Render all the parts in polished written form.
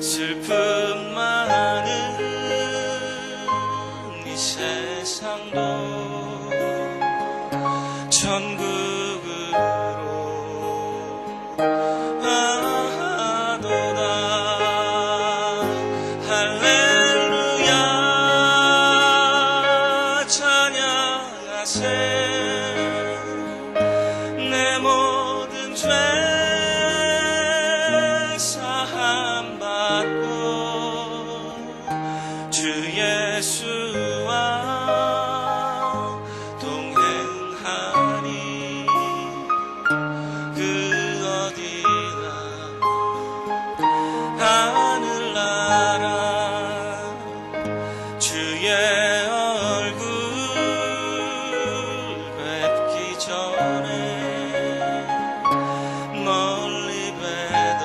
슬픔 많은 이 세상도 천국으로 하도다. 할렐루야 찬양하세. 내 모든 죄 사함 받고 주 예수와 동행하니 그 어디나 하늘나라 주의 얼굴 뵙기 전에 멀리 뵈던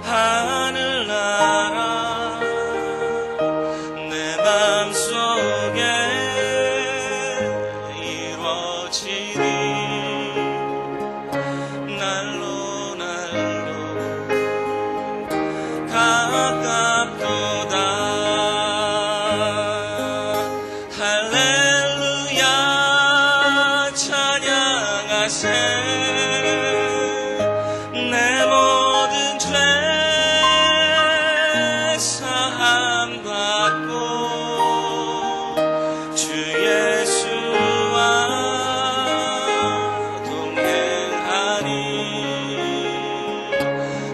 하늘나라 내 맘속에 이루어지니 날로 날로 가깝도다. 할렐루야 찬양하세. 내 모든 죄 사함 받고 주 예수와 동행하니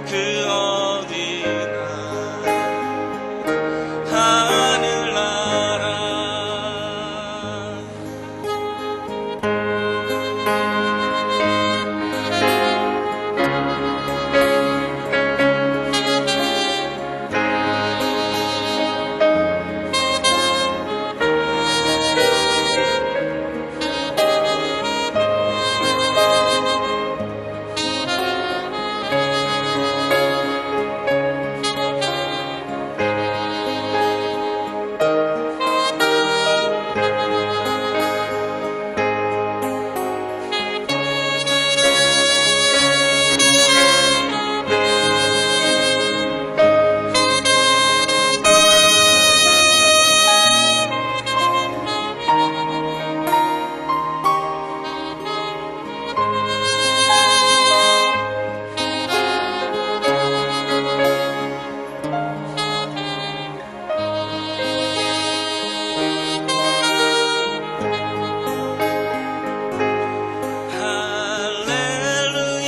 그 어디나 하늘나라.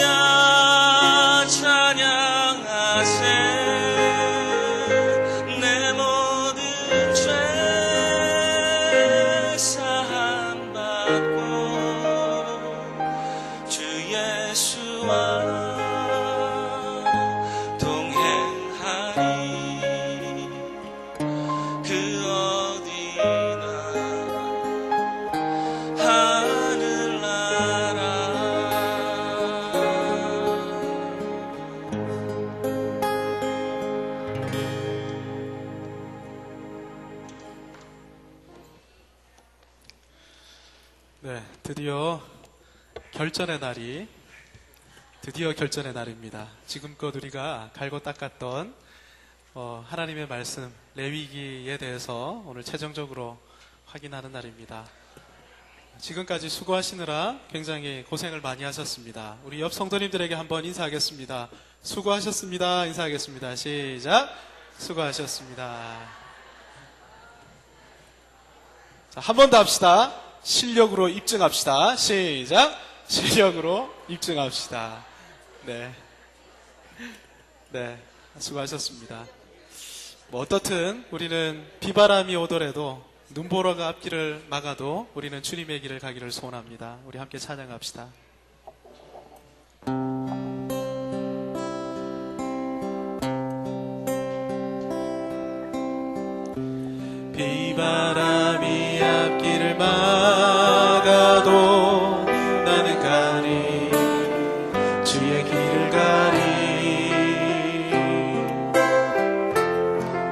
할렐루야 찬양하세. 내 모든 죄 사함 받고 주 예수와 동행하니 그 어디나 하늘나라. 네, 드디어 결전의 날입니다. 지금껏 우리가 갈고 닦았던 하나님의 말씀 레위기에 대해서 오늘 최종적으로 확인하는 날입니다. 지금까지 수고하시느라 굉장히 고생을 많이 하셨습니다. 우리 옆 성도님들에게 한번 인사하겠습니다. 수고하셨습니다. 인사하겠습니다. 시작. 수고하셨습니다. 자, 한 번 더 합시다. 실력으로 입증합시다. 시작. 실력으로 입증합시다. 네. 네. 수고하셨습니다. 뭐 어떻든 우리는 비바람이 오더라도 눈보라가 앞길을 막아도 우리는 주님의 길을 가기를 소원합니다. 우리 함께 찬양합시다. 비바람이 앞길을 막아도 나는 가리 주의 길을 가리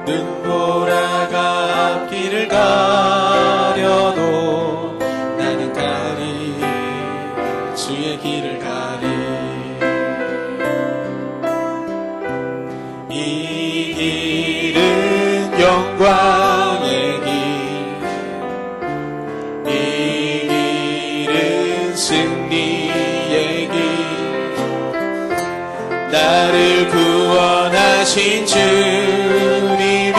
눈보라가 앞길을 가려도 나는 가리 주의 길을 가리 나를 구원하신 주님이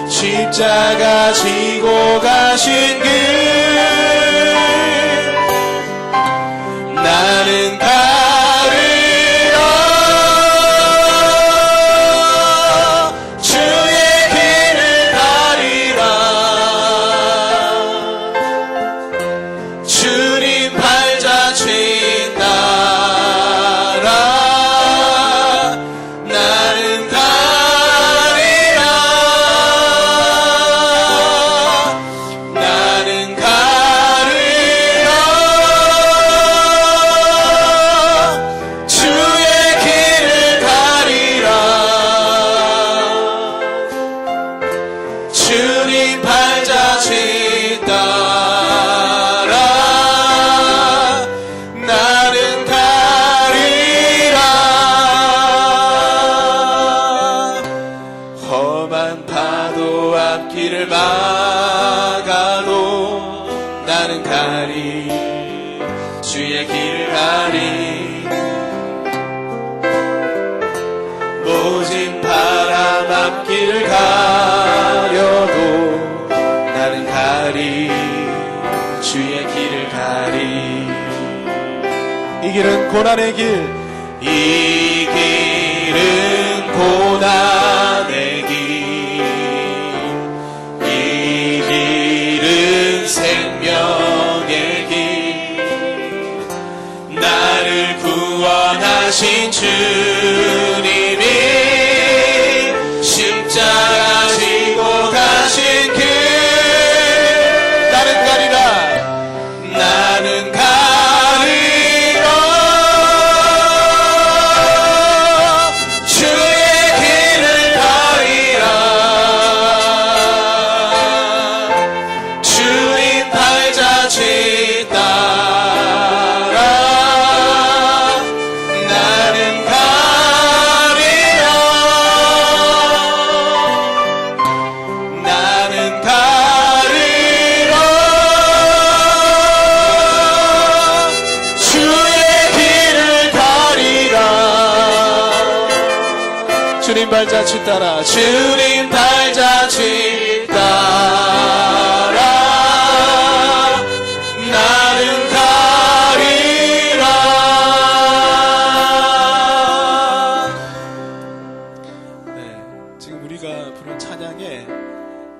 십자가 지고 가신 길 나는 가르러 주의 길을 가리라 주님 발자취 따라 나는 가리라 나는 가리라 주의 길을 가리라 주님 발자취 따라 나는 가리라 험한 파도 앞길을 막아도 나는 가리 주의 길을 가리 모진 바람 앞길을 가려도 나는 가리 주의 길을 가리 이 길은 고난의 길 이 길은 고난의 길 이 길은 생명의 길 나를 구원하신 주님이 십자가 지고 가신 길 나는 가리라 나는 가리라 주의 길을 가리라 주님 발자취 따라 나는 가리라 나는 가리라 주의 길을 가리라 주님 발자취 따라 주님 발자취 따라 나는 가리라 네, 지금 우리가 부른 찬양에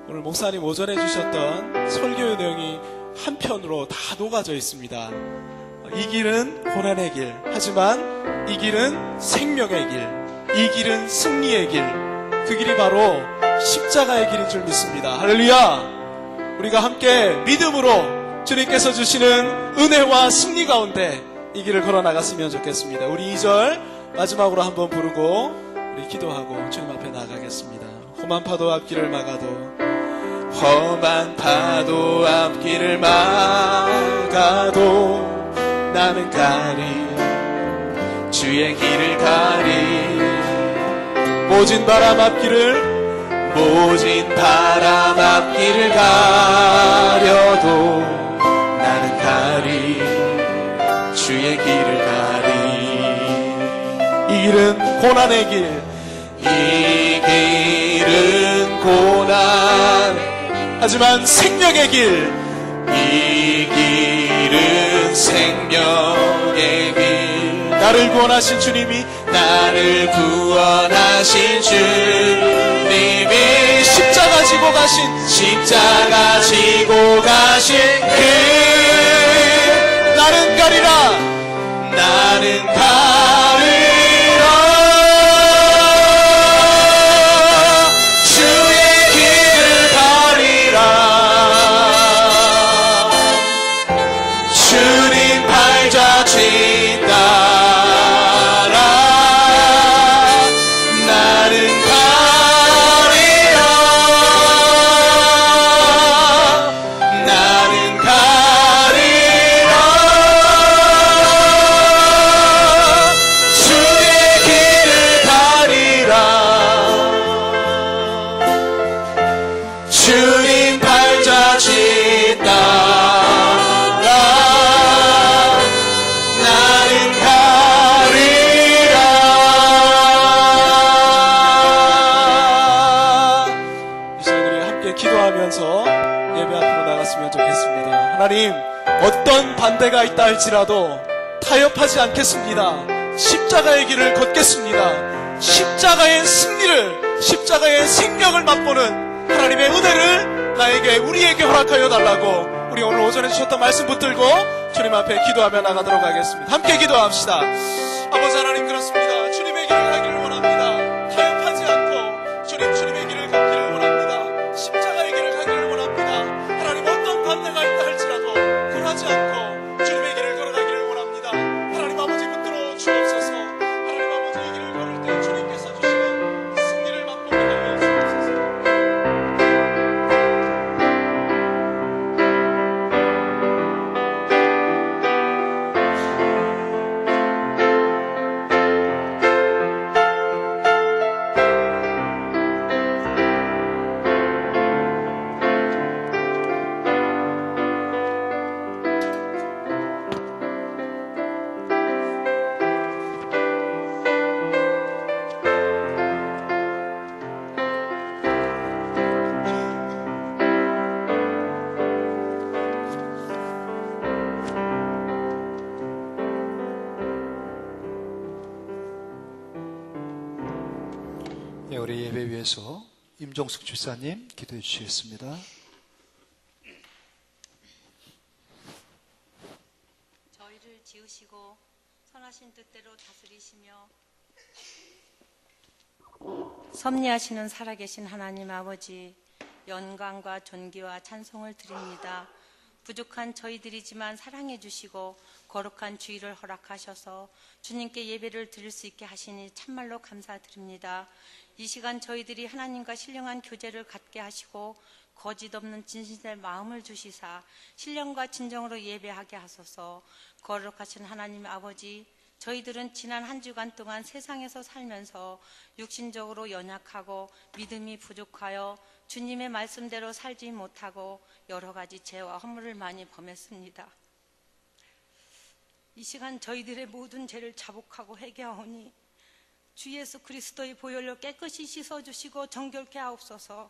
오늘 목사님 오전에 주셨던 설교의 내용이 한편으로 다 녹아져 있습니다. 이 길은 고난의 길, 하지만 이 길은 생명의 길, 이 길은 승리의 길, 그 길이 바로 십자가의 길인 줄 믿습니다. 할렐루야! 우리가 함께 믿음으로 주님께서 주시는 은혜와 승리 가운데 이 길을 걸어 나갔으면 좋겠습니다. 우리 2절 마지막으로 한번 부르고 우리 기도하고 주님 앞에 나가겠습니다. 험한 파도 앞길을 막아도 험한 파도 앞길을 막아도 나는 가리 주의 길을 가리 모진 바람 앞길을 가려도 나는 가리 주의 길을 가리 이 길은 고난의 길 이 길은 고난 하지만 생명의 길 이 길은 생명의 길 나를 구원하신 주님이 십자가 지고 가신 길 나는 가리라 나는 가리라 주의 길을 가리라 주님 발자취 따라 나는 가리라 나는 가리라 하나님, 어떤 반대가 있다 할지라도 타협하지 않겠습니다. 십자가의 길을 걷겠습니다. 십자가의 승리를, 십자가의 생명을 맛보는 하나님의 은혜를 나에게, 우리에게 허락하여 달라고 우리 오늘 오전에 주셨던 말씀 붙들고 주님 앞에 기도하며 나가도록 하겠습니다. 함께 기도합시다. 아버지 하나님, 그렇습니다. 주님의 길을 가기를 원합니다. 타협하지 않고 주님의 길을 가기를 원합니다. 십자가의 길을 가기를 원합니다. 하나님, 어떤 반대가 있다 할지라도 굴하지 않고 주님의 길을 걸어가기를 원합니다. 하나님 아버지, 붙들어 주옵소서. 하나님 아버지, 이 길을 걸을 때 주님께서 주시는 승리를 맛보게 하여 주옵소서. 네, 우리 예배 위해서 임종숙 집사님 기도해 주시겠습니다. 저희를 지으시고 선하신 뜻대로 다스리시며 섭리하시는 살아계신 하나님 아버지, 영광과 존귀와 찬송을 드립니다. 부족한 저희들이지만 사랑해 주시고 거룩한 주의를 허락하셔서 주님께 예배를 드릴 수 있게 하시니 참말로 감사드립니다. 이 시간 저희들이 하나님과 신령한 교제를 갖게 하시고 거짓 없는 진실된 마음을 주시사 신령과 진정으로 예배하게 하소서. 거룩하신 하나님 아버지, 저희들은 지난 한 주간 동안 세상에서 살면서 육신적으로 연약하고 믿음이 부족하여 주님의 말씀대로 살지 못하고 여러 가지 죄와 허물을 많이 범했습니다. 이 시간 저희들의 모든 죄를 자복하고 회개하오니 주 예수 그리스도의 보혈로 깨끗이 씻어주시고 정결케 하옵소서.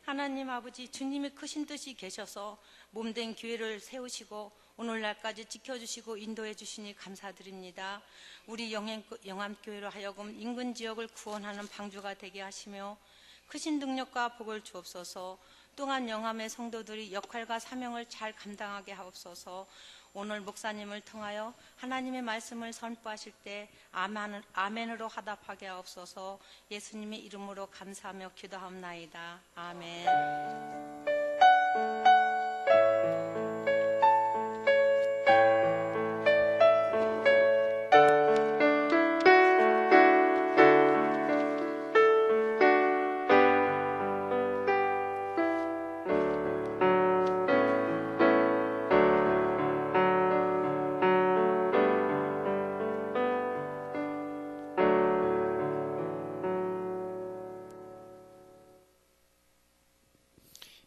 하나님 아버지, 주님의 크신 뜻이 계셔서 몸된 교회를 세우시고 오늘날까지 지켜주시고 인도해 주시니 감사드립니다. 우리 영암교회로 하여금 인근 지역을 구원하는 방주가 되게 하시며 크신 능력과 복을 주옵소서. 또한 영암의 성도들이 역할과 사명을 잘 감당하게 하옵소서. 오늘 목사님을 통하여 하나님의 말씀을 선포하실 때 아멘으로 화답하게 하옵소서. 예수님의 이름으로 감사하며 기도하옵나이다. 아멘.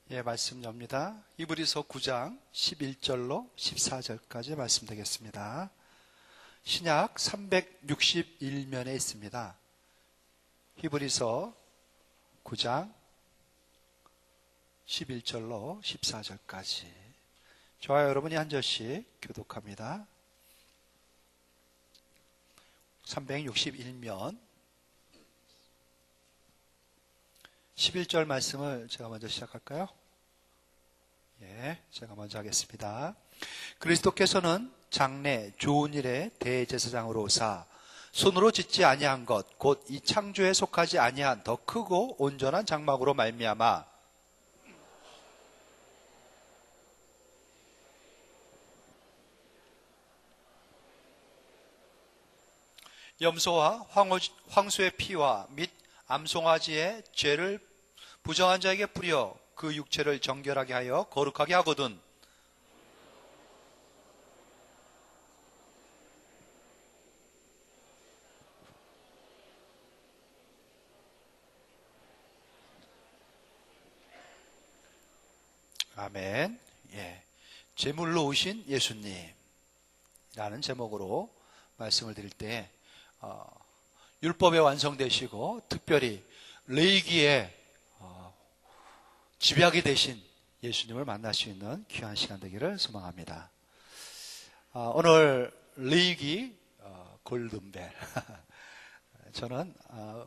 예, 말씀 엽니다. 히브리서 9장 11절로 14절까지 말씀 되겠습니다. 신약 361면에 있습니다. 히브리서 9장 11절로 14절까지. 저와 여러분이 한 절씩 교독합니다. 361면 11절 말씀을 제가 먼저 시작할까요? 예, 제가 먼저 하겠습니다. 그리스도께서는 장래 좋은 일의 대제사장으로 오사 손으로 짓지 아니한 것 곧 이 창조에 속하지 아니한 더 크고 온전한 장막으로 말미암아 염소와 황소의 피와 및 암송아지의 죄를 부정한 자에게 뿌려 그 육체를 정결하게 하여 거룩하게 하거든. 아멘. 예, 제물로 오신 예수님 라는 제목으로 말씀을 드릴 때 율법에 완성되시고 특별히 레위기에 집약이 되신 예수님을 만날 수 있는 귀한 시간 되기를 소망합니다. 오늘 레위기 골든벨. 저는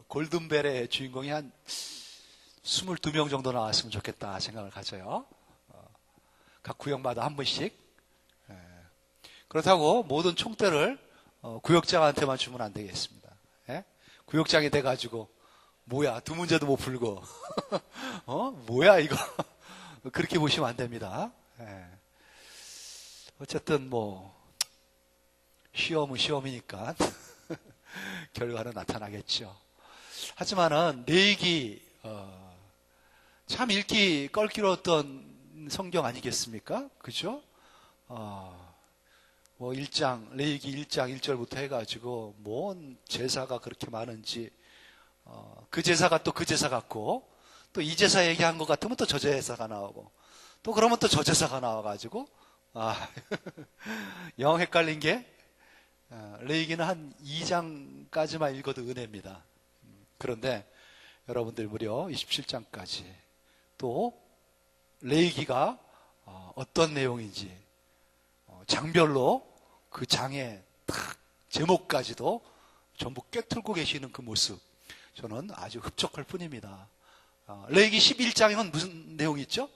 골든벨의 주인공이 한 22명 정도 나왔으면 좋겠다 생각을 가져요. 각 구역마다 한 분씩. 그렇다고 모든 총대를 구역장한테만 주면 안 되겠습니다. 예? 구역장이 돼가지고 뭐야, 두 문제도 못 풀고 뭐야 이거. 그렇게 보시면 안 됩니다. 예. 어쨌든 뭐 시험은 시험이니까 결과는 나타나겠죠. 하지만은 레위기 참 읽기 껄끄러웠던 성경 아니겠습니까? 그죠? 뭐 1장, 레위기 1장 1절부터 해가지고 뭔 제사가 그렇게 많은지, 그 제사가 또 그 제사 같고, 또 이 제사 얘기한 것 같으면 또 저 제사가 나오고, 또 그러면 또 저 제사가 나와가지고, 영 헷갈린 게, 레위기는 한 2장까지만 읽어도 은혜입니다. 그런데 여러분들 무려 27장까지 또 레위기가 어떤 내용인지 장별로 그 장의 딱 제목까지도 전부 꿰뚫고 계시는 그 모습, 저는 아주 흡족할 뿐입니다. 레위기 11장에는 무슨 내용이 있죠?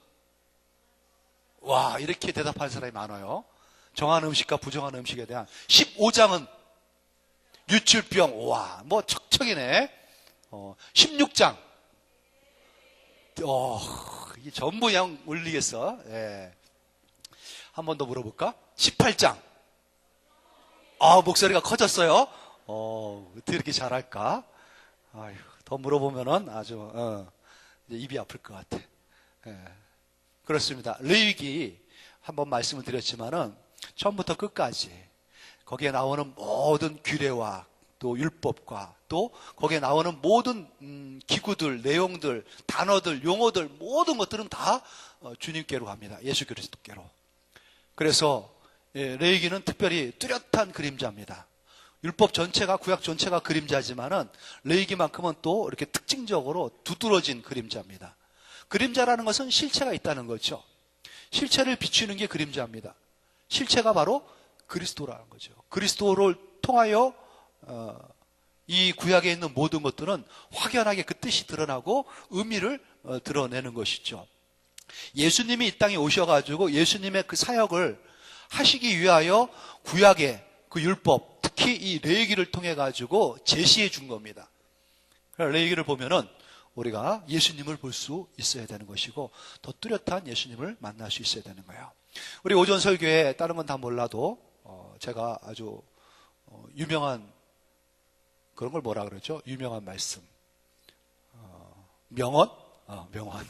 와, 이렇게 대답한 사람이 많아요. 정한 음식과 부정한 음식에 대한. 15장은 유출병. 와, 뭐 척척이네. 16장. 이게 전부 그냥 올리겠어. 예. 한 번 더 물어볼까? 18장. 목소리가 커졌어요. 어떻게 이렇게 잘할까? 아휴, 더 물어보면은 아주, 이제 입이 아플 것 같아. 예. 그렇습니다. 레위기 한번 말씀을 드렸지만은 처음부터 끝까지 거기에 나오는 모든 규례와 또 율법과 또 거기에 나오는 모든 기구들, 내용들, 단어들, 용어들, 모든 것들은 다 주님께로 갑니다. 예수 그리스도께로. 그래서 레위기는 특별히 뚜렷한 그림자입니다. 율법 전체가, 구약 전체가 그림자지만은 레위기만큼은 또 이렇게 특징적으로 두드러진 그림자입니다. 그림자라는 것은 실체가 있다는 거죠. 실체를 비추는 게 그림자입니다. 실체가 바로 그리스도라는 거죠. 그리스도를 통하여 이 구약에 있는 모든 것들은 확연하게 그 뜻이 드러나고 의미를 드러내는 것이죠. 예수님이 이 땅에 오셔가지고 예수님의 그 사역을 하시기 위하여 구약의 그 율법, 특히 이 레위기를 통해 가지고 제시해 준 겁니다. 레위기를 보면은 우리가 예수님을 볼 수 있어야 되는 것이고 더 뚜렷한 예수님을 만날 수 있어야 되는 거예요. 우리 오전 설교에 다른 건 다 몰라도 제가 아주 유명한 그런 걸 뭐라 그러죠? 유명한 말씀. 명언? 명언.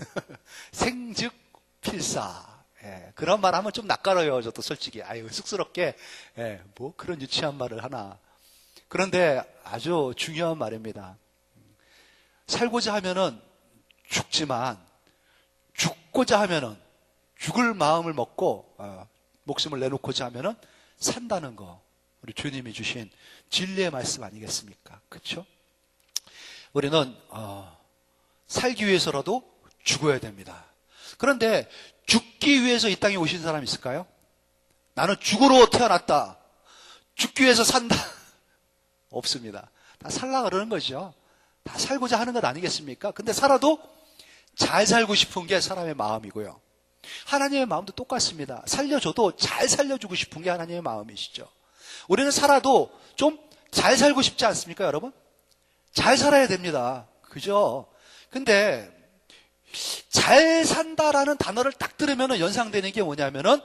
생즉 필사. 예, 그런 말 하면 좀 낯가려요. 저도 솔직히. 아유, 쑥스럽게. 예, 뭐 그런 유치한 말을 하나. 그런데 아주 중요한 말입니다. 살고자 하면은 죽지만 죽고자 하면은 죽을 마음을 먹고 목숨을 내놓고자 하면은 산다는 거. 우리 주님이 주신 진리의 말씀 아니겠습니까? 그렇죠? 우리는 살기 위해서라도 죽어야 됩니다. 그런데 죽기 위해서 이 땅에 오신 사람이 있을까요? 나는 죽으러 태어났다. 죽기 위해서 산다. 없습니다. 다 살라 그러는 거죠. 다 살고자 하는 것 아니겠습니까? 근데 살아도 잘 살고 싶은 게 사람의 마음이고요. 하나님의 마음도 똑같습니다. 살려줘도 잘 살려주고 싶은 게 하나님의 마음이시죠. 우리는 살아도 좀 잘 살고 싶지 않습니까, 여러분? 잘 살아야 됩니다. 그죠? 근데 잘 산다라는 단어를 딱 들으면 연상되는 게 뭐냐면은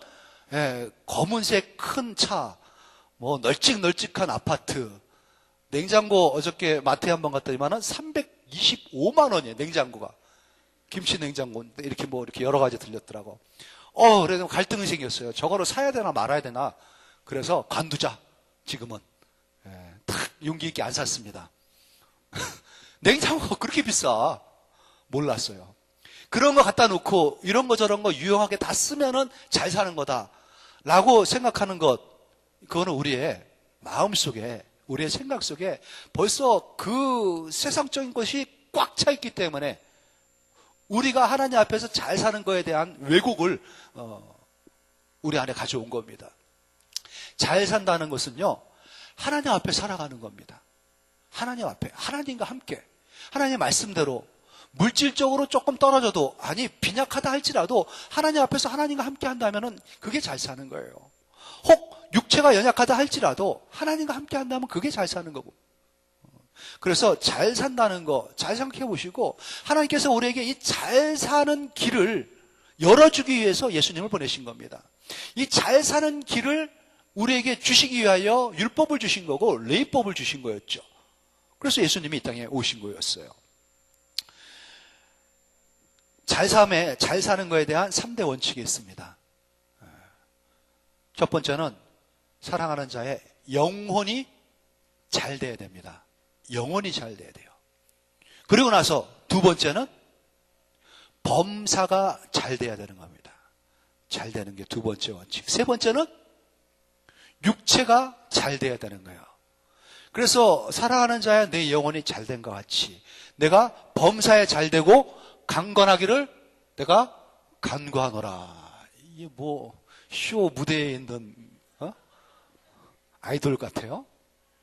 검은색 큰 차, 뭐 널찍널찍한 아파트, 냉장고 어저께 마트에 한번 갔더니만은 325만 원이에요. 냉장고가. 김치 냉장고 이렇게 뭐 이렇게 여러 가지 들렸더라고. 그래서 갈등이 생겼어요. 저거를 사야 되나 말아야 되나. 그래서 관두자. 지금은 탁 용기 있게 안 샀습니다. 냉장고가 그렇게 비싸. 몰랐어요. 그런 거 갖다 놓고 이런 거 저런 거 유용하게 다 쓰면은 잘 사는 거다라고 생각하는 것, 그거는 우리의 마음 속에, 우리의 생각 속에 벌써 그 세상적인 것이 꽉 차 있기 때문에 우리가 하나님 앞에서 잘 사는 거에 대한 왜곡을 우리 안에 가져온 겁니다. 잘 산다는 것은요, 하나님 앞에 살아가는 겁니다. 하나님 앞에, 하나님과 함께, 하나님의 말씀대로 물질적으로 조금 떨어져도, 아니 빈약하다 할지라도 하나님 앞에서 하나님과 함께 한다면 그게 잘 사는 거예요. 혹 육체가 연약하다 할지라도 하나님과 함께 한다면 그게 잘 사는 거고. 그래서 잘 산다는 거 잘 생각해 보시고, 하나님께서 우리에게 이 잘 사는 길을 열어주기 위해서 예수님을 보내신 겁니다. 이 잘 사는 길을 우리에게 주시기 위하여 율법을 주신 거고 레위법을 주신 거였죠. 그래서 예수님이 이 땅에 오신 거였어요. 잘 사는 거에 대한 3대 원칙이 있습니다. 첫 번째는 사랑하는 자의 영혼이 잘 돼야 됩니다. 영혼이 잘 돼야 돼요. 그리고 나서 두 번째는 범사가 잘 돼야 되는 겁니다. 잘 되는 게 두 번째 원칙. 세 번째는 육체가 잘 돼야 되는 거예요. 그래서 사랑하는 자의 내 영혼이 잘 된 것 같이 내가 범사에 잘 되고 강건하기를 내가 간구하노라. 이게 뭐 쇼 무대에 있는 아이돌 같아요.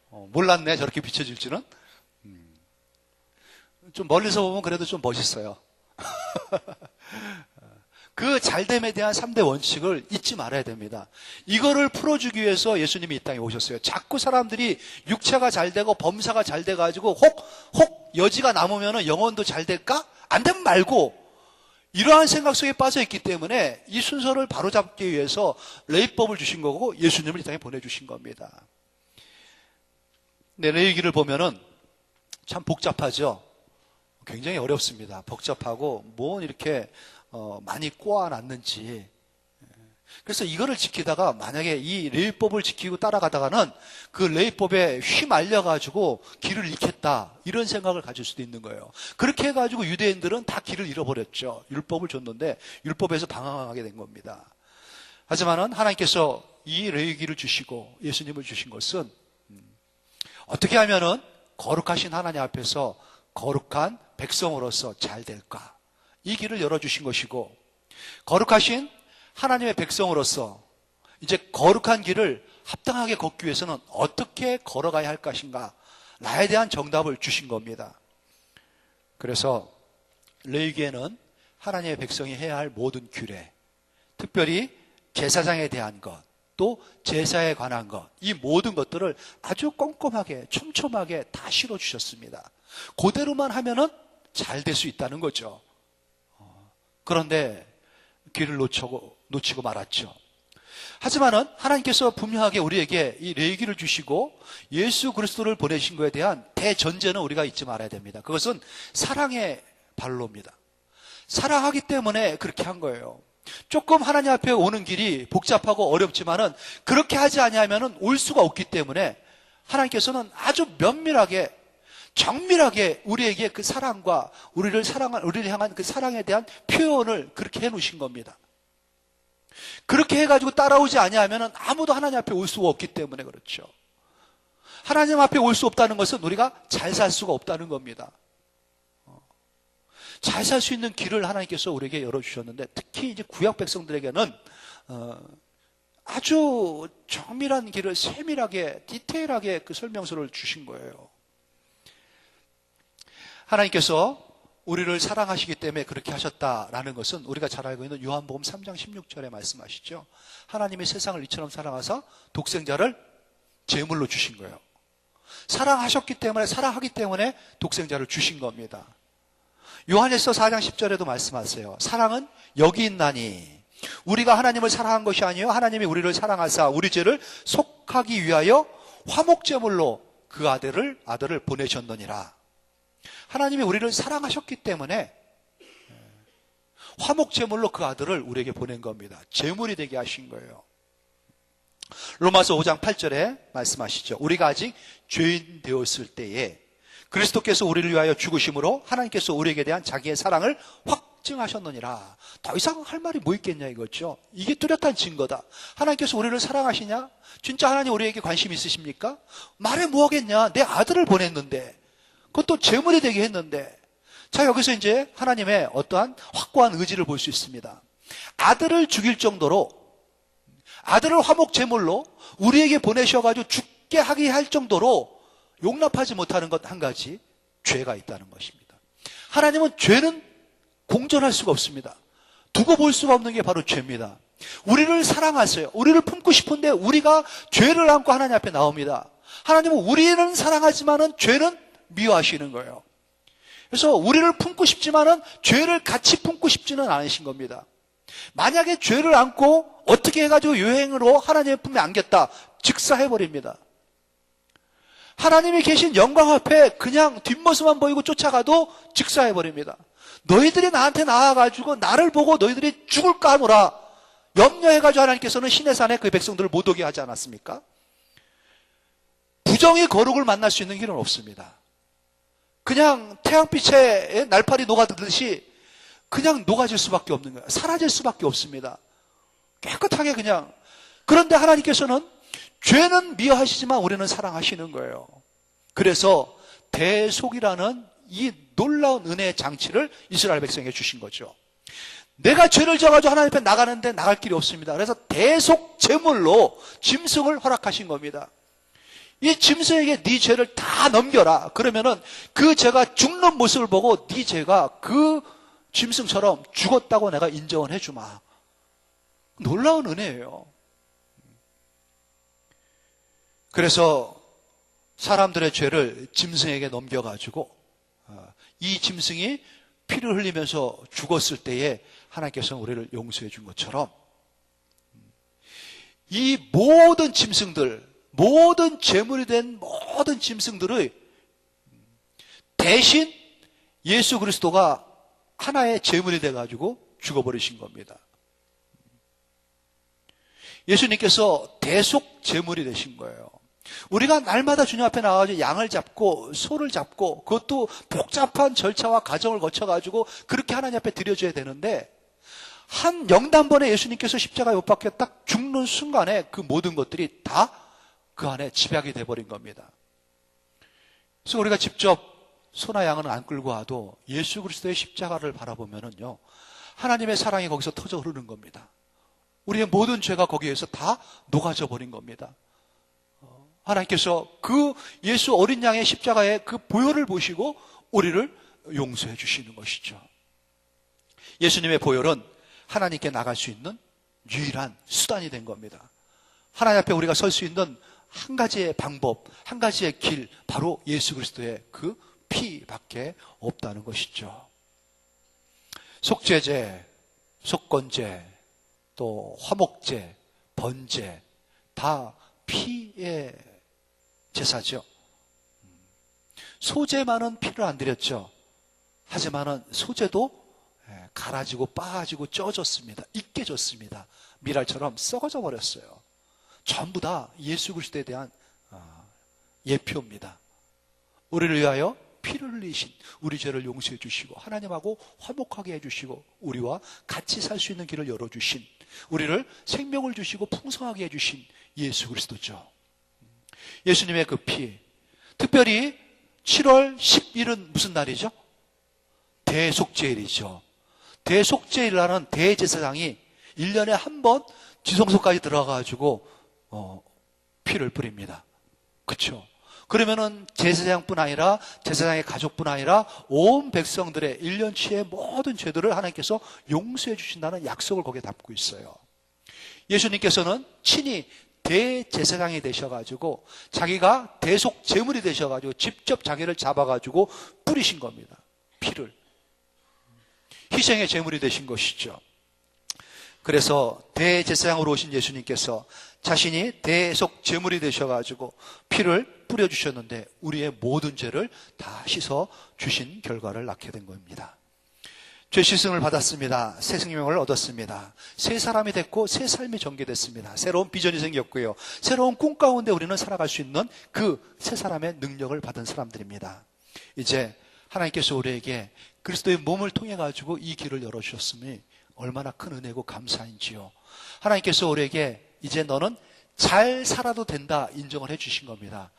몰랐네, 저렇게 비춰질 줄은. 좀 멀리서 보면 그래도 좀 멋있어요. 그 잘됨에 대한 3대 원칙을 잊지 말아야 됩니다. 이거를 풀어주기 위해서 예수님이 이 땅에 오셨어요. 자꾸 사람들이 육체가 잘 되고 범사가 잘 돼가지고 혹 여지가 남으면 영혼도 잘 될까? 안 되면 말고, 이러한 생각 속에 빠져 있기 때문에 이 순서를 바로잡기 위해서 레위법을 주신 거고 예수님을 이 땅에 보내주신 겁니다. 네, 레위기를 보면은 참 복잡하죠. 굉장히 어렵습니다. 복잡하고 뭐 이렇게 많이 꼬아놨는지. 그래서 이거를 지키다가 만약에 이 레위법을 지키고 따라가다가는 그 레위법에 휘말려가지고 길을 잃겠다, 이런 생각을 가질 수도 있는 거예요. 그렇게 해가지고 유대인들은 다 길을 잃어버렸죠. 율법을 줬는데 율법에서 방황하게 된 겁니다. 하지만은 하나님께서 이 레위기를 주시고 예수님을 주신 것은 어떻게 하면은 거룩하신 하나님 앞에서 거룩한 백성으로서 잘 될까, 이 길을 열어주신 것이고, 거룩하신 하나님의 백성으로서 이제 거룩한 길을 합당하게 걷기 위해서는 어떻게 걸어가야 할 것인가, 나에 대한 정답을 주신 겁니다. 그래서 레위기에는 하나님의 백성이 해야 할 모든 규례, 특별히 제사장에 대한 것, 또 제사에 관한 것, 이 모든 것들을 아주 꼼꼼하게 촘촘하게 다 실어주셨습니다. 그대로만 하면은 잘 될 수 있다는 거죠. 그런데 길을 놓치고 말았죠. 하지만은 하나님께서 분명하게 우리에게 이 레위기를 주시고 예수 그리스도를 보내신 것에 대한 대전제는 우리가 잊지 말아야 됩니다. 그것은 사랑의 발로입니다. 사랑하기 때문에 그렇게 한 거예요. 조금 하나님 앞에 오는 길이 복잡하고 어렵지만은 그렇게 하지 아니하면은 올 수가 없기 때문에 하나님께서는 아주 면밀하게, 정밀하게 우리에게 그 사랑과 우리를 향한 그 사랑에 대한 표현을 그렇게 해 놓으신 겁니다. 그렇게 해가지고 따라오지 아니하면은 아무도 하나님 앞에 올 수가 없기 때문에 그렇죠. 하나님 앞에 올 수 없다는 것은 우리가 잘 살 수가 없다는 겁니다. 잘 살 수 있는 길을 하나님께서 우리에게 열어주셨는데, 특히 이제 구약 백성들에게는 아주 정밀한 길을 세밀하게 디테일하게 그 설명서를 주신 거예요. 하나님께서 우리를 사랑하시기 때문에 그렇게 하셨다라는 것은 우리가 잘 알고 있는 요한복음 3장 16절에 말씀하시죠. 하나님이 세상을 이처럼 사랑하사 독생자를 제물로 주신 거예요. 사랑하기 때문에 독생자를 주신 겁니다. 요한일서 4장 10절에도 말씀하세요. 사랑은 여기 있나니 우리가 하나님을 사랑한 것이 아니요 하나님이 우리를 사랑하사 우리 죄를 속하기 위하여 화목제물로 그 아들을 보내셨느니라. 하나님이 우리를 사랑하셨기 때문에 화목제물로 그 아들을 우리에게 보낸 겁니다. 제물이 되게 하신 거예요. 로마서 5장 8절에 말씀하시죠. 우리가 아직 죄인 되었을 때에 그리스도께서 우리를 위하여 죽으심으로 하나님께서 우리에게 대한 자기의 사랑을 확증하셨느니라. 더 이상 할 말이 뭐 있겠냐 이거죠. 이게 뚜렷한 증거다. 하나님께서 우리를 사랑하시냐? 진짜 하나님 우리에게 관심 있으십니까? 말해 뭐 하겠냐? 내 아들을 보냈는데, 그것도 제물이 되게 했는데, 자, 여기서 이제 하나님의 어떠한 확고한 의지를 볼 수 있습니다. 아들을 죽일 정도로, 아들을 화목 제물로 우리에게 보내셔가지고 죽게 하게 할 정도로 용납하지 못하는 것 한 가지, 죄가 있다는 것입니다. 하나님은 죄는 공존할 수가 없습니다. 두고 볼 수가 없는 게 바로 죄입니다. 우리를 사랑하세요. 우리를 품고 싶은데 우리가 죄를 안고 하나님 앞에 나옵니다. 하나님은 우리는 사랑하지만은 죄는 미워하시는 거예요. 그래서 우리를 품고 싶지만은 죄를 같이 품고 싶지는 않으신 겁니다. 만약에 죄를 안고 어떻게 해가지고 여행으로 하나님의 품에 안겼다, 즉사해버립니다. 하나님이 계신 영광 앞에 그냥 뒷모습만 보이고 쫓아가도 즉사해버립니다. 너희들이 나한테 나와가지고 나를 보고 너희들이 죽을까 하노라 염려해가지고 하나님께서는 시내산에 그 백성들을 못 오게 하지 않았습니까? 부정의 거룩을 만날 수 있는 길은 없습니다. 그냥 태양빛에 날파리 녹아들듯이 그냥 녹아질 수밖에 없는 거예요. 사라질 수밖에 없습니다. 깨끗하게 그냥. 그런데 하나님께서는 죄는 미워하시지만 우리는 사랑하시는 거예요. 그래서 대속이라는 이 놀라운 은혜의 장치를 이스라엘 백성에게 주신 거죠. 내가 죄를 져가지고 하나님 앞에 나가는데 나갈 길이 없습니다. 그래서 대속 제물로 짐승을 허락하신 겁니다. 이 짐승에게 네 죄를 다 넘겨라. 그러면은 그 죄가 죽는 모습을 보고 네 죄가 그 짐승처럼 죽었다고 내가 인정을 해주마. 놀라운 은혜예요. 그래서 사람들의 죄를 짐승에게 넘겨가지고 이 짐승이 피를 흘리면서 죽었을 때에 하나님께서 우리를 용서해 준 것처럼 이 모든 짐승들, 모든 제물이 된 모든 짐승들의 대신 예수 그리스도가 하나의 제물이 돼가지고 죽어버리신 겁니다. 예수님께서 대속 제물이 되신 거예요. 우리가 날마다 주님 앞에 나와가지고 양을 잡고 소를 잡고 그것도 복잡한 절차와 과정을 거쳐가지고 그렇게 하나님 앞에 드려줘야 되는데 한 영단번에 예수님께서 십자가에 못 박혀 딱 죽는 순간에 그 모든 것들이 다 그 안에 집약이 돼버린 겁니다. 그래서 우리가 직접 소나 양은 안 끌고 와도 예수 그리스도의 십자가를 바라보면은요, 하나님의 사랑이 거기서 터져 흐르는 겁니다. 우리의 모든 죄가 거기에서 다 녹아져 버린 겁니다. 하나님께서 그 예수 어린 양의 십자가의 그 보혈을 보시고 우리를 용서해 주시는 것이죠. 예수님의 보혈은 하나님께 나갈 수 있는 유일한 수단이 된 겁니다. 하나님 앞에 우리가 설 수 있는 한 가지의 방법, 한 가지의 길, 바로 예수 그리스도의 그 피밖에 없다는 것이죠. 속죄제, 속건제, 또 화목제, 번제, 다 피의 제사죠. 소제만은 피를 안 드렸죠. 하지만은 소제도 갈아지고 빠지고 쪄졌습니다. 익게졌습니다. 미랄처럼 썩어져 버렸어요. 전부 다 예수 그리스도에 대한 예표입니다. 우리를 위하여 피를 흘리신, 우리 죄를 용서해 주시고 하나님하고 화목하게 해주시고 우리와 같이 살 수 있는 길을 열어주신, 우리를 생명을 주시고 풍성하게 해주신 예수 그리스도죠. 예수님의 그 피, 특별히 7월 10일은 무슨 날이죠? 대속죄일이죠. 대속죄일이라는 대제사장이 1년에 한 번 지성소까지 들어가가지고 피를 뿌립니다. 그렇죠? 그러면은 제사장뿐 아니라 제사장의 가족뿐 아니라 온 백성들의 1년치의 모든 죄들을 하나님께서 용서해 주신다는 약속을 거기에 담고 있어요. 예수님께서는 친히 대제사장이 되셔가지고 자기가 대속 제물이 되셔가지고 직접 자기를 잡아가지고 뿌리신 겁니다. 피를. 희생의 제물이 되신 것이죠. 그래서 대제사장으로 오신 예수님께서 자신이 대속 제물이 되셔가지고 피를 뿌려주셨는데 우리의 모든 죄를 다 씻어 주신 결과를 낳게 된 겁니다. 죄 씻음을 받았습니다. 새 생명을 얻었습니다. 새 사람이 됐고 새 삶이 전개됐습니다. 새로운 비전이 생겼고요. 새로운 꿈 가운데 우리는 살아갈 수 있는 그 새 사람의 능력을 받은 사람들입니다. 이제 하나님께서 우리에게 그리스도의 몸을 통해 가지고 이 길을 열어주셨으니 얼마나 큰 은혜고 감사인지요. 하나님께서 우리에게 이제 너는 잘 살아도 된다 인정을 해 주신 겁니다.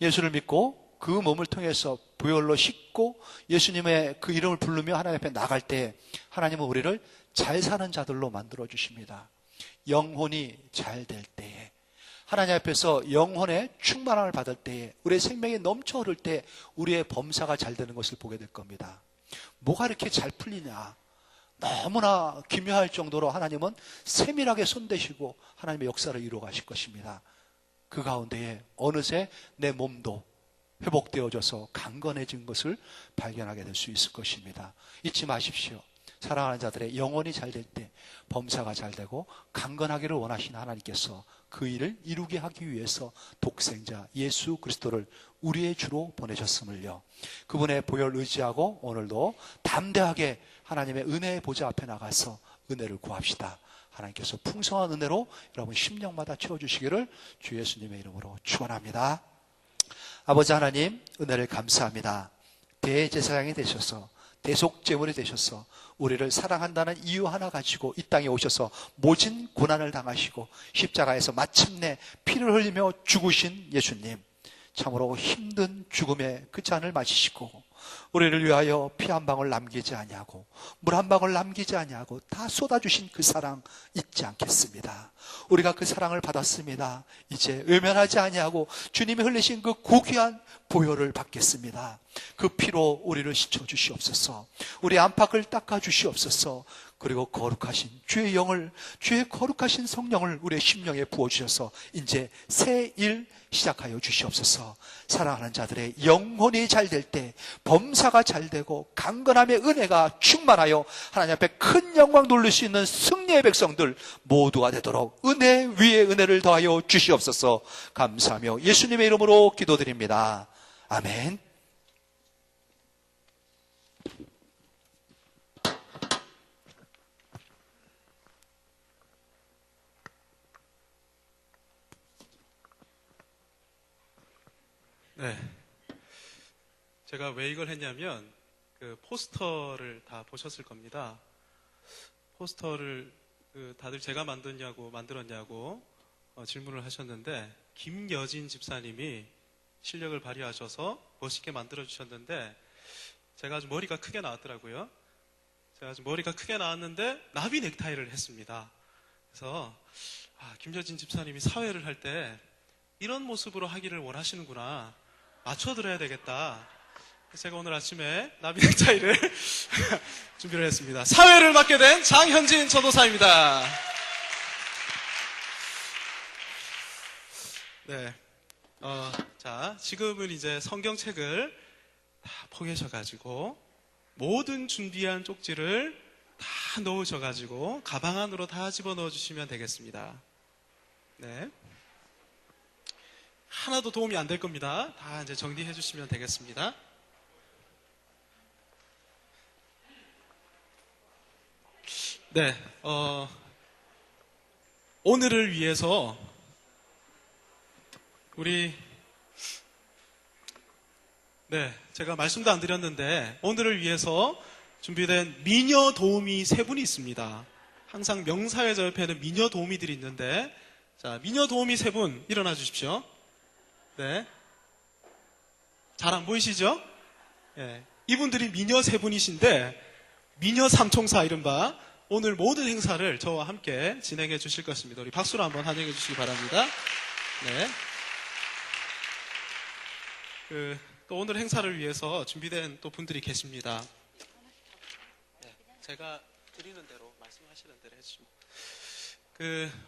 예수를 믿고 그 몸을 통해서 보혈로 씻고 예수님의 그 이름을 부르며 하나님 앞에 나갈 때 하나님은 우리를 잘 사는 자들로 만들어 주십니다. 영혼이 잘 될 때에, 하나님 앞에서 영혼의 충만함을 받을 때에, 우리의 생명이 넘쳐 흐를 때 우리의 범사가 잘 되는 것을 보게 될 겁니다. 뭐가 이렇게 잘 풀리냐? 너무나 기묘할 정도로 하나님은 세밀하게 손대시고 하나님의 역사를 이루어 가실 것입니다. 그 가운데에 어느새 내 몸도 회복되어져서 강건해진 것을 발견하게 될 수 있을 것입니다. 잊지 마십시오. 사랑하는 자들의 영혼이 잘 될 때 범사가 잘 되고 강건하기를 원하시는 하나님께서 그 일을 이루게 하기 위해서 독생자 예수 그리스도를 우리의 주로 보내셨음을요, 그분의 보혈 의지하고 오늘도 담대하게 하나님의 은혜의 보좌 앞에 나가서 은혜를 구합시다. 하나님께서 풍성한 은혜로 여러분 심령마다 채워주시기를 주 예수님의 이름으로 축원합니다. 아버지 하나님, 은혜를 감사합니다. 대제사장이 되셔서, 대속제물이 되셔서 우리를 사랑한다는 이유 하나 가지고 이 땅에 오셔서 모진 고난을 당하시고 십자가에서 마침내 피를 흘리며 죽으신 예수님, 참으로 힘든 죽음의 그 잔을 마시시고 우리를 위하여 피 한 방울 남기지 아니하고 물 한 방울 남기지 아니하고 다 쏟아주신 그 사랑 잊지 않겠습니다. 우리가 그 사랑을 받았습니다. 이제 외면하지 아니하고 주님이 흘리신 그 고귀한 보혈을 받겠습니다. 그 피로 우리를 씻어 주시옵소서. 우리 안팎을 닦아 주시옵소서. 그리고 거룩하신 주의 영을, 주의 거룩하신 성령을 우리의 심령에 부어주셔서 이제 새 일 시작하여 주시옵소서. 사랑하는 자들의 영혼이 잘 될 때 범사가 잘 되고 강건함의 은혜가 충만하여 하나님 앞에 큰 영광 돌릴 수 있는 승리의 백성들 모두가 되도록 은혜 위에 은혜를 더하여 주시옵소서. 감사하며 예수님의 이름으로 기도드립니다. 아멘. 네, 제가 왜 이걸 했냐면 그 포스터를 다 보셨을 겁니다. 포스터를 다들 제가 만들었냐고 질문을 하셨는데, 김여진 집사님이 실력을 발휘하셔서 멋있게 만들어 주셨는데, 제가 아주 머리가 크게 나왔더라고요. 제가 아주 머리가 크게 나왔는데 나비 넥타이를 했습니다. 그래서 김여진 집사님이 사회를 할 때 이런 모습으로 하기를 원하시는구나, 맞춰드려야 되겠다. 제가 오늘 아침에 나비 넥타이를 준비를 했습니다. 사회를 맡게 된 장현진 전도사입니다. 네, 자, 지금은 이제 성경책을 다 포개셔가지고 모든 준비한 쪽지를 다 넣으셔가지고 가방 안으로 다 집어넣어 주시면 되겠습니다. 네. 하나도 도움이 안 될 겁니다. 다 이제 정리해 주시면 되겠습니다. 네, 오늘을 위해서 제가 말씀도 안 드렸는데 오늘을 위해서 준비된 미녀 도우미 세 분이 있습니다. 항상 명사회자 옆에는 미녀 도우미들이 있는데, 자, 미녀 도우미 세 분 일어나 주십시오. 네. 잘 안 보이시죠? 네. 이분들이 미녀 세 분이신데, 미녀 삼총사 이른바 오늘 모든 행사를 저와 함께 진행해 주실 것입니다. 우리 박수로 한번 환영해 주시기 바랍니다. 네. 또 오늘 행사를 위해서 준비된 또 분들이 계십니다. 네. 제가 드리는 대로, 말씀하시는 대로 해주시면.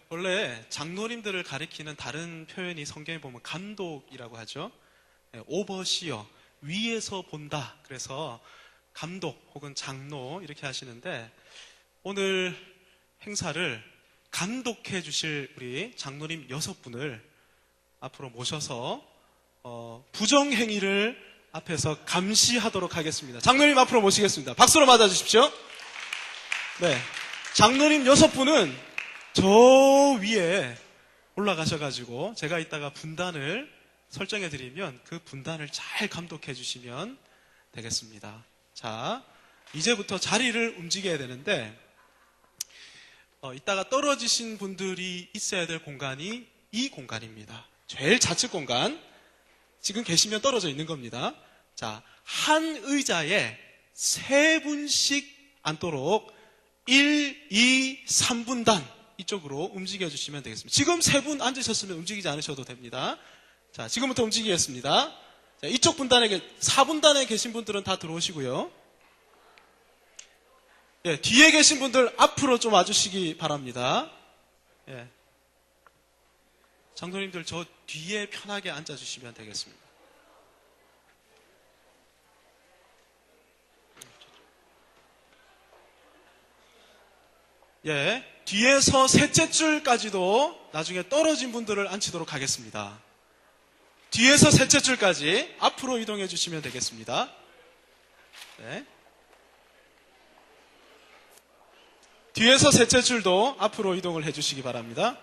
원래 장로님들을 가리키는 다른 표현이 성경에 보면 감독이라고 하죠. 네, 오버시어, 위에서 본다. 그래서 감독 혹은 장로 이렇게 하시는데, 오늘 행사를 감독해 주실 우리 장로님 6분을 앞으로 모셔서 부정행위를 앞에서 감시하도록 하겠습니다. 장로님 앞으로 모시겠습니다. 박수로 맞아주십시오. 네, 장로님 6분은 저 위에 올라가셔가지고 제가 이따가 분단을 설정해 드리면 그 분단을 잘 감독해 주시면 되겠습니다. 자, 이제부터 자리를 움직여야 되는데, 이따가 떨어지신 분들이 있어야 될 공간이 이 공간입니다. 제일 좌측 공간. 지금 계시면 떨어져 있는 겁니다. 자, 한 의자에 3분씩 앉도록 1, 2, 3분단 이쪽으로 움직여 주시면 되겠습니다. 지금 3분 앉으셨으면 움직이지 않으셔도 됩니다. 자, 지금부터 움직이겠습니다. 자, 이쪽 분단에, 4분단에 계신 분들은 다 들어오시고요. 예, 뒤에 계신 분들 앞으로 좀 와주시기 바랍니다. 예. 장로님들 저 뒤에 편하게 앉아주시면 되겠습니다. 예, 뒤에서 셋째 줄까지도 나중에 떨어진 분들을 앉히도록 하겠습니다. 뒤에서 셋째 줄까지 앞으로 이동해 주시면 되겠습니다. 네. 뒤에서 셋째 줄도 앞으로 이동을 해 주시기 바랍니다.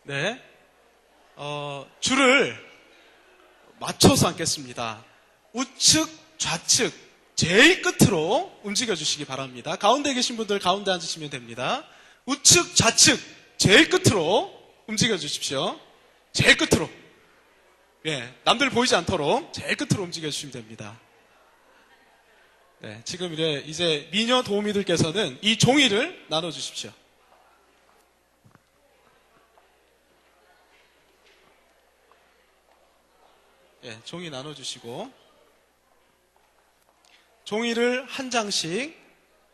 네. 줄을 맞춰서 앉겠습니다. 우측, 좌측, 제일 끝으로 움직여 주시기 바랍니다. 가운데 계신 분들 가운데 앉으시면 됩니다. 우측, 좌측, 제일 끝으로 움직여 주십시오. 제일 끝으로. 예, 남들 보이지 않도록 제일 끝으로 움직여 주시면 됩니다. 네, 지금 이제 미녀 도우미들께서는 이 종이를 나눠 주십시오. 예, 종이 나눠주시고 종이를 한 장씩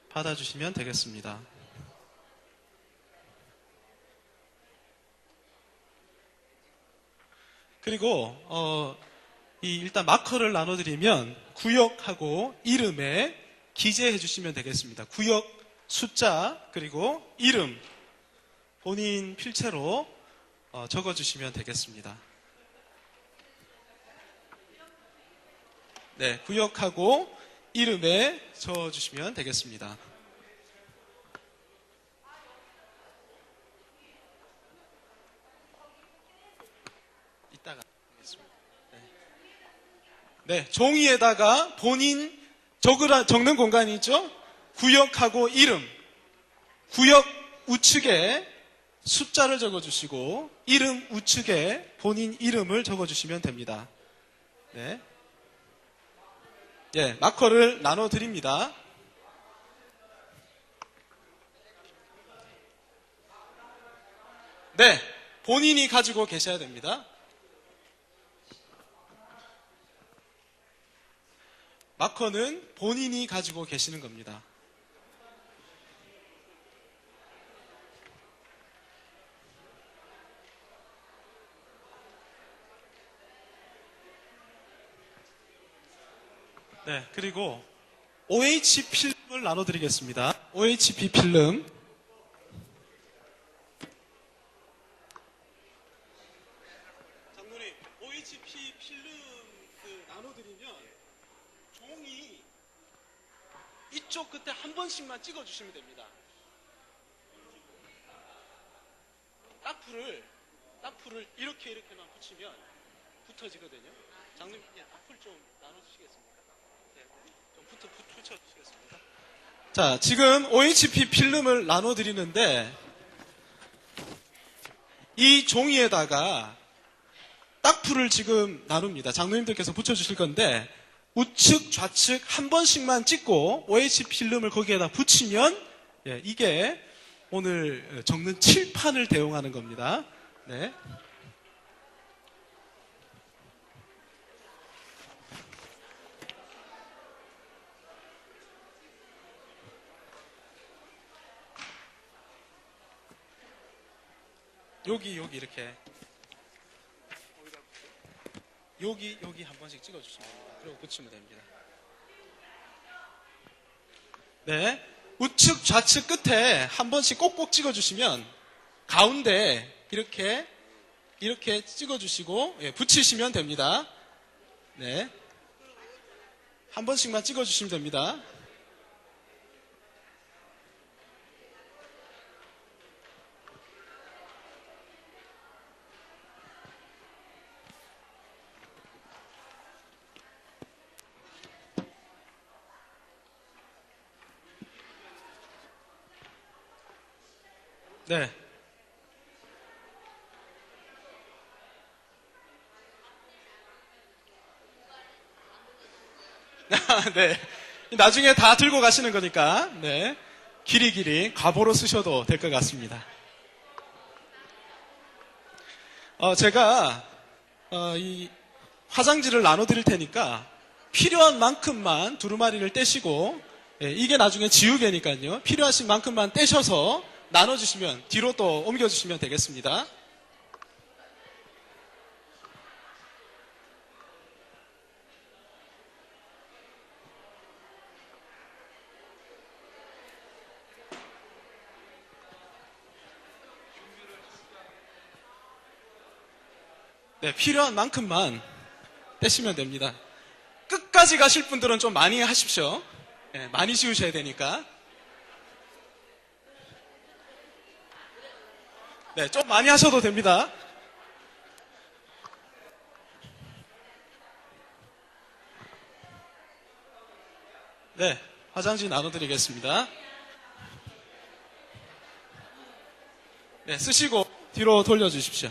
받아주시면 되겠습니다. 그리고 일단 마커를 나눠드리면 구역하고 이름에 기재해 주시면 되겠습니다. 구역, 숫자, 그리고 이름 본인 필체로 적어주시면 되겠습니다. 네, 구역하고 이름에 적어주시면 되겠습니다. 이따가 하겠습니다. 네, 종이에다가 본인 적는 공간이 있죠? 구역하고 이름, 구역 우측에 숫자를 적어주시고 이름 우측에 본인 이름을 적어주시면 됩니다. 네. 예, 마커를 나눠드립니다. 네, 본인이 가지고 계셔야 됩니다. 마커는 본인이 가지고 계시는 겁니다. 네, 그리고 OH 필름을 나눠드리겠습니다. OHP 필름. 장로님, OHP 필름 나눠드리면 종이 이쪽 끝에 한 번씩만 찍어주시면 됩니다. 딱풀을 이렇게만 붙이면 붙어지거든요. 장로님, 딱풀 좀 나눠주시겠습니까? 붙여주시겠습니다. 자, 지금 OHP 필름을 나눠드리는데 이 종이에다가 딱풀을 지금 나눕니다. 장로님들께서 붙여주실 건데 우측, 좌측 한 번씩만 찍고 OHP 필름을 거기에다 붙이면 이게 오늘 적는 칠판을 대용하는 겁니다. 네. 여기 이렇게 여기 한 번씩 찍어주시면 됩니다. 그리고 붙이면 됩니다. 네, 우측 좌측 끝에 한 번씩 꼭꼭 찍어주시면 가운데 이렇게 찍어주시고 붙이시면 됩니다. 네, 한 번씩만 찍어주시면 됩니다. 네. 네. 나중에 다 들고 가시는 거니까, 네. 길이길이 가보로 쓰셔도 될 것 같습니다. 제가, 이 화장지를 나눠드릴 테니까 필요한 만큼만 두루마리를 떼시고, 예, 이게 나중에 지우개니까요. 필요하신 만큼만 떼셔서 나눠주시면, 뒤로 또 옮겨주시면 되겠습니다. 네, 필요한 만큼만 떼시면 됩니다. 끝까지 가실 분들은 좀 많이 하십시오. 네, 많이 지우셔야 되니까. 네, 좀 많이 하셔도 됩니다. 네, 화장지 나눠드리겠습니다. 네, 쓰시고 뒤로 돌려주십시오.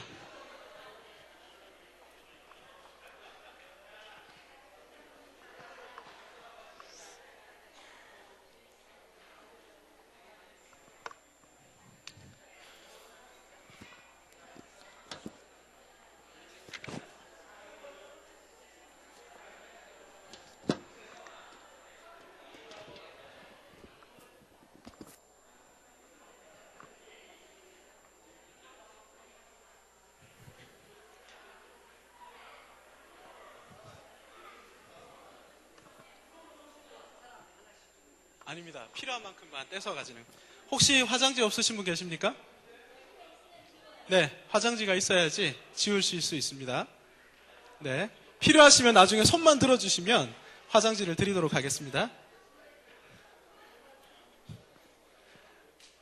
아닙니다. 필요한 만큼만 떼서 가지는. 혹시 화장지 없으신 분 계십니까? 네, 화장지가 있어야지 지우실 수 있습니다. 네, 필요하시면 나중에 손만 들어주시면 화장지를 드리도록 하겠습니다.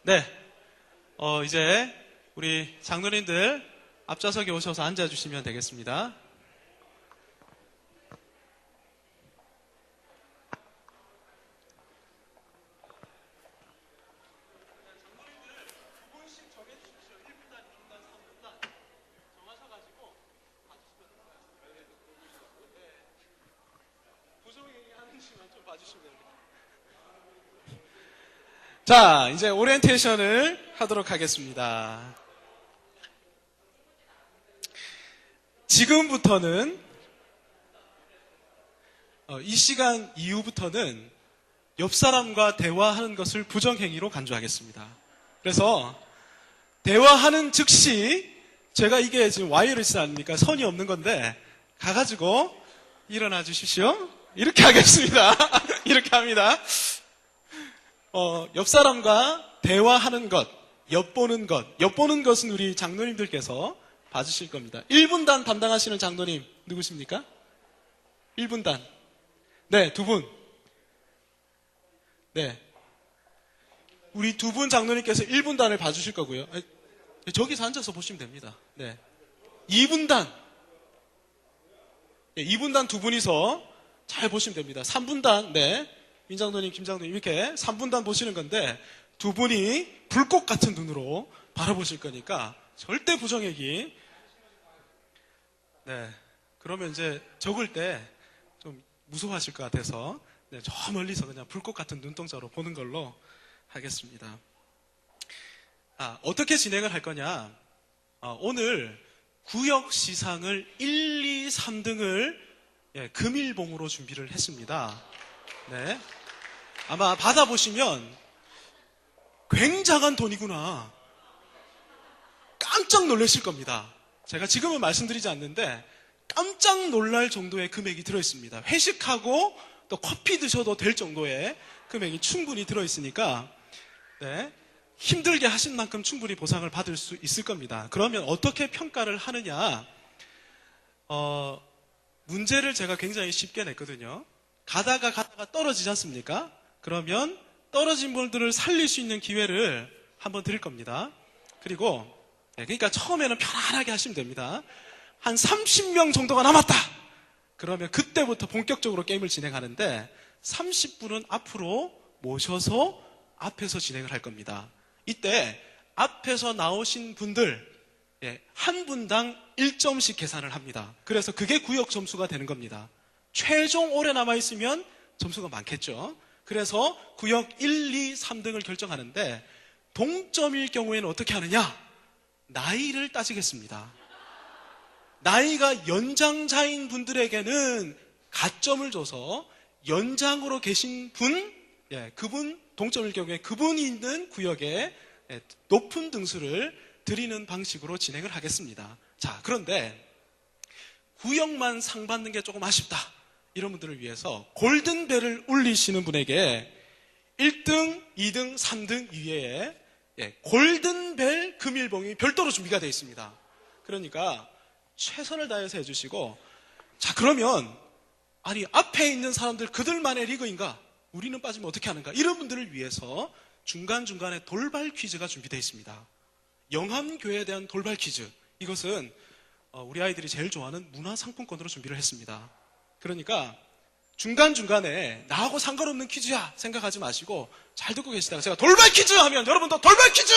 네, 이제 우리 장로님들 앞좌석에 오셔서 앉아주시면 되겠습니다. 자, 이제 오리엔테이션을 하도록 하겠습니다. 지금부터는 이 시간 이후부터는 옆 사람과 대화하는 것을 부정행위로 간주하겠습니다. 그래서 대화하는 즉시 제가 이게 지금 와이어리스 아닙니까? 선이 없는 건데 가가지고 일어나 주십시오. 이렇게 하겠습니다. 이렇게 합니다. 옆 사람과 대화하는 것, 엿보는 것은 우리 장로님들께서 봐주실 겁니다. 1분단 담당하시는 장로님 누구십니까? 1분단. 네, 두 분. 네. 우리 두 분 장로님께서 1분단을 봐주실 거고요. 저기서 앉아서 보시면 됩니다. 네. 2분단. 네, 2분단 두 분이서 잘 보시면 됩니다. 3분단, 네. 민장로님, 김장로님 이렇게 3분단 보시는 건데 두 분이 불꽃 같은 눈으로 바라보실 거니까 절대 부정행위. 네. 그러면 이제 적을 때 좀 무서워하실 것 같아서 네, 저 멀리서 그냥 불꽃 같은 눈동자로 보는 걸로 하겠습니다. 어떻게 진행을 할 거냐? 오늘 구역 시상을 1, 2, 3등을 금일봉으로 준비를 했습니다. 네. 아마 받아보시면 굉장한 돈이구나. 깜짝 놀라실 겁니다. 제가 지금은 말씀드리지 않는데 깜짝 놀랄 정도의 금액이 들어있습니다. 회식하고 또 커피 드셔도 될 정도의 금액이 충분히 들어있으니까 네. 힘들게 하신 만큼 충분히 보상을 받을 수 있을 겁니다. 그러면 어떻게 평가를 하느냐? 문제를 제가 굉장히 쉽게 냈거든요. 가다가 떨어지지 않습니까? 그러면 떨어진 분들을 살릴 수 있는 기회를 한번 드릴 겁니다. 그리고 그러니까 처음에는 편안하게 하시면 됩니다. 한 30명 정도가 남았다. 그러면 그때부터 본격적으로 게임을 진행하는데 30분은 앞으로 모셔서 앞에서 진행을 할 겁니다. 이때 앞에서 나오신 분들 한 분당 1점씩 계산을 합니다. 그래서 그게 구역 점수가 되는 겁니다. 최종 오래 남아있으면 점수가 많겠죠. 그래서 구역 1, 2, 3등을 결정하는데 동점일 경우에는 어떻게 하느냐? 나이를 따지겠습니다. 나이가 연장자인 분들에게는 가점을 줘서 연장으로 계신 분, 그분 동점일 경우에 그분이 있는 구역에 높은 등수를 드리는 방식으로 진행을 하겠습니다. 자, 그런데 구역만 상 받는 게 조금 아쉽다. 이런 분들을 위해서 골든벨을 울리시는 분에게 1등, 2등, 3등 이외에 골든벨 금일봉이 별도로 준비가 되어 있습니다. 그러니까 최선을 다해서 해주시고, 자, 그러면 아니 앞에 있는 사람들 그들만의 리그인가? 우리는 빠지면 어떻게 하는가? 이런 분들을 위해서 중간중간에 돌발 퀴즈가 준비되어 있습니다. 영암교회에 대한 돌발 퀴즈. 이것은 우리 아이들이 제일 좋아하는 문화상품권으로 준비를 했습니다. 그러니까 중간중간에 나하고 상관없는 퀴즈야 생각하지 마시고 잘 듣고 계시다가 제가 돌발 퀴즈 하면 여러분도 돌발 퀴즈!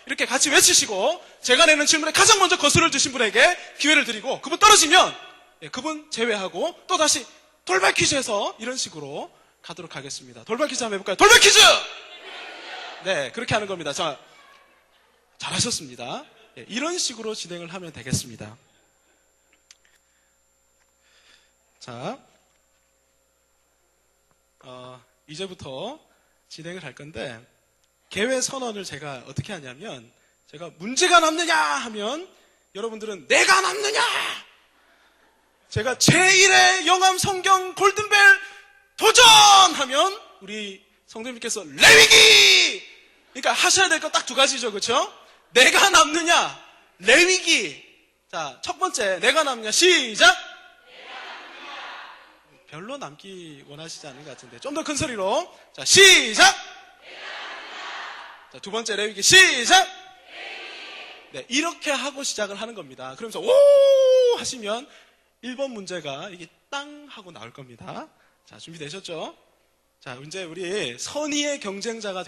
이렇게 같이 외치시고 제가 내는 질문에 가장 먼저 거스를 주신 분에게 기회를 드리고 그분 떨어지면 그분 제외하고 또 다시 돌발 퀴즈해서 이런 식으로 가도록 하겠습니다. 돌발 퀴즈 한번 해볼까요? 돌발 퀴즈! 네, 그렇게 하는 겁니다. 자, 잘하셨습니다. 이런 식으로 진행을 하면 되겠습니다. 자, 이제부터 진행을 할 건데 개회 선언을 제가 어떻게 하냐면 제가 문제가 남느냐 하면 여러분들은 내가 남느냐, 제가 제1회 영암 성경 골든벨 도전하면 우리 성도님께서 레위기, 그러니까 하셔야 될 거 딱 두 가지죠, 그렇죠? 내가 남느냐, 레위기. 자, 첫 번째 내가 남느냐 시작. 별로 남기 원하시지 않는 것 같은데 좀 더 큰 소리로. 자, 시작. 자, 두 번째 레위기 시작. 네, 이렇게 하고 시작을 하는 겁니다. 그러면서 오 하시면 1번 문제가 이게 땅 하고 나올 겁니다. 자, 준비되셨죠? 자, 이제 우리 선의의 경쟁자가